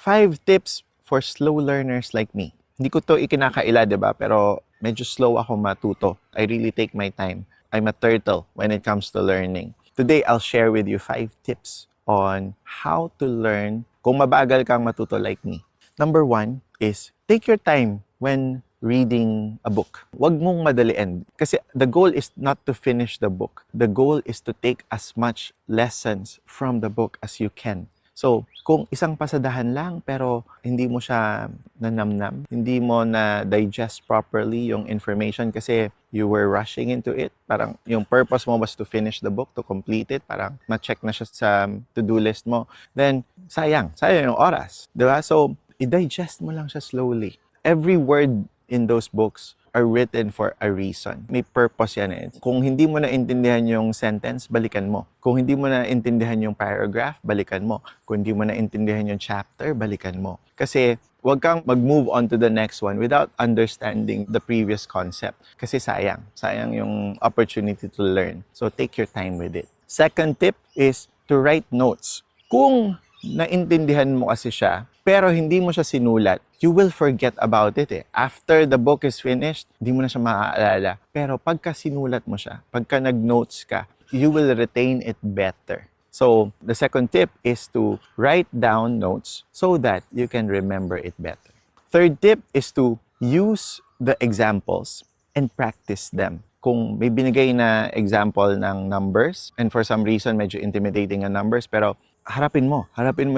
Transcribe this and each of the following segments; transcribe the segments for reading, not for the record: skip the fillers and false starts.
5 tips for slow learners like me. Hindi ko to ikinakaila, diba? Pero medyo slow ako matuto. I really take my time. I'm a turtle when it comes to learning. Today, I'll share with you 5 tips on how to learn kung mabagal kang matuto like me. Number 1 is take your time when reading a book. Huwag mong madaliin. Kasi the goal is not to finish the book. The goal is to take as much lessons from the book as you can. So, kung isang pasadahan lang pero hindi mo siya nanamnam, hindi mo na-digest properly yung information kasi you were rushing into it, parang yung purpose mo was to finish the book, to complete it, parang ma-check na siya sa to-do list mo, then sayang yung oras, di ba? So, i-digest mo lang siya slowly. Every word in those books are written for a reason. May purpose yan eh. Kung hindi mo naintindihan yung sentence, balikan mo. Kung hindi mo naintindihan yung paragraph, balikan mo. Kung hindi mo naintindihan yung chapter, balikan mo. Kasi huwag kang mag-move on to the next one without understanding the previous concept. Kasi sayang. Sayang yung opportunity to learn. So take your time with it. Second tip is to write notes. Kung naintindihan mo kasi siya, pero hindi mo siya sinulat, you will forget about it eh. After the book is finished, hindi mo na siya maaalala. Pero pagka sinulat mo siya, pagka nag-notes ka, you will retain it better. So, the second tip is to write down notes so that you can remember it better. Third tip is to use the examples and practice them. Kung may binigay na example ng numbers, and for some reason medyo intimidating ang numbers, pero harapin mo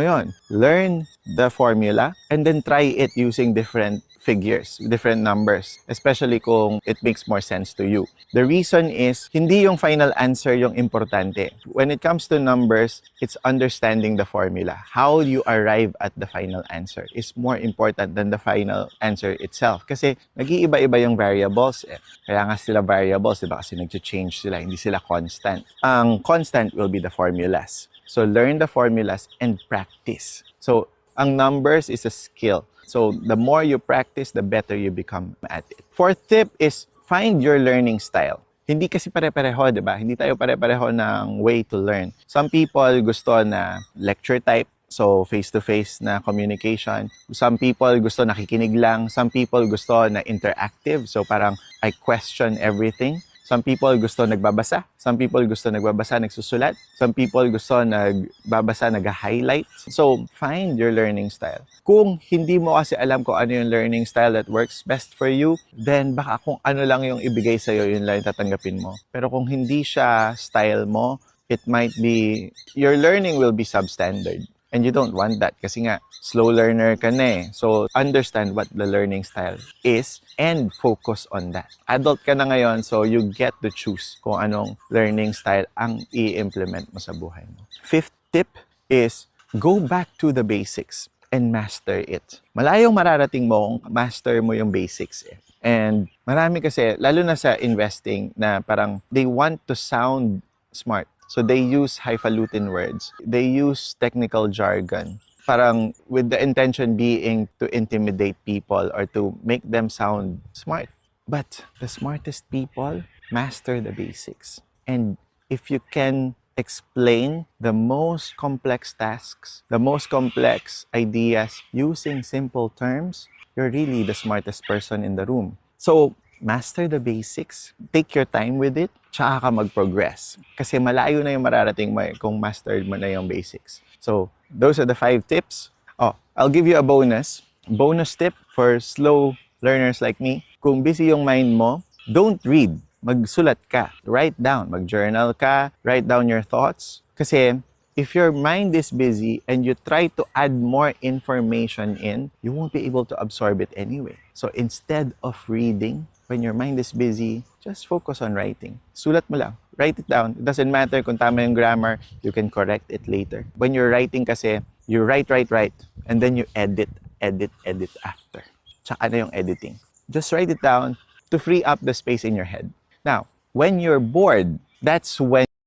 yon. Learn the formula and then try it using different figures, different numbers, especially kung it makes more sense to you. The reason is, hindi yung final answer yung importante. When it comes to numbers, it's understanding the formula. How you arrive at the final answer is more important than the final answer itself. Kasi nag-iiba-iba yung variables eh. Kaya nga sila variables, diba? Kasi nag-change sila, hindi sila constant. Ang constant will be the formulas. So, learn the formulas and practice. So, ang numbers is a skill. So, the more you practice, the better you become at it. Fourth tip is find your learning style. Hindi kasi pare-pareho, di ba? Hindi tayo pare-pareho ng way to learn. Some people gusto na lecture type, so face-to-face na communication. Some people gusto nakikinig lang. Some people gusto na interactive, so parang I question everything. Some people gusto nagbabasa. Some people gusto nagbabasa, nagsusulat. Some people gusto nagbabasa, nag-highlight. So, find your learning style. Kung hindi mo kasi alam kung ano yung learning style that works best for you, then baka kung ano lang yung ibigay sa'yo, yun lang yung tatanggapin mo. Pero kung hindi siya style mo, it might be, your learning will be substandard. And you don't want that kasi nga, slow learner ka na eh. So, understand what the learning style is and focus on that. Adult ka na ngayon, so you get to choose kung anong learning style ang i-implement mo sa buhay mo. Fifth tip is go back to the basics and master it. Malayong mararating mo kung master mo yung basics eh. And marami kasi, lalo na sa investing, na parang they want to sound smart. So they use highfalutin words. They use technical jargon. Parang with the intention being to intimidate people or to make them sound smart. But the smartest people master the basics. And if you can explain the most complex tasks, the most complex ideas using simple terms, you're really the smartest person in the room. So, master the basics, take your time with it, tsaka ka mag-progress. Kasi malayo na yung mararating mo kung mastered mo na yung basics. So, those are the 5 tips. Oh, I'll give you a bonus. Bonus tip for slow learners like me. Kung busy yung mind mo, don't read. Magsulat ka. Write down. Mag-journal ka. Write down your thoughts. Kasi if your mind is busy and you try to add more information in, you won't be able to absorb it anyway. So instead of reading, when your mind is busy, just focus on writing. Sulat mo lang. Write it down. It doesn't matter kung tama yung grammar, you can correct it later. When you're writing kasi, you write, and then you edit after. Tsaka na yung editing. Just write it down to free up the space in your head. Now, when you're bored, that's when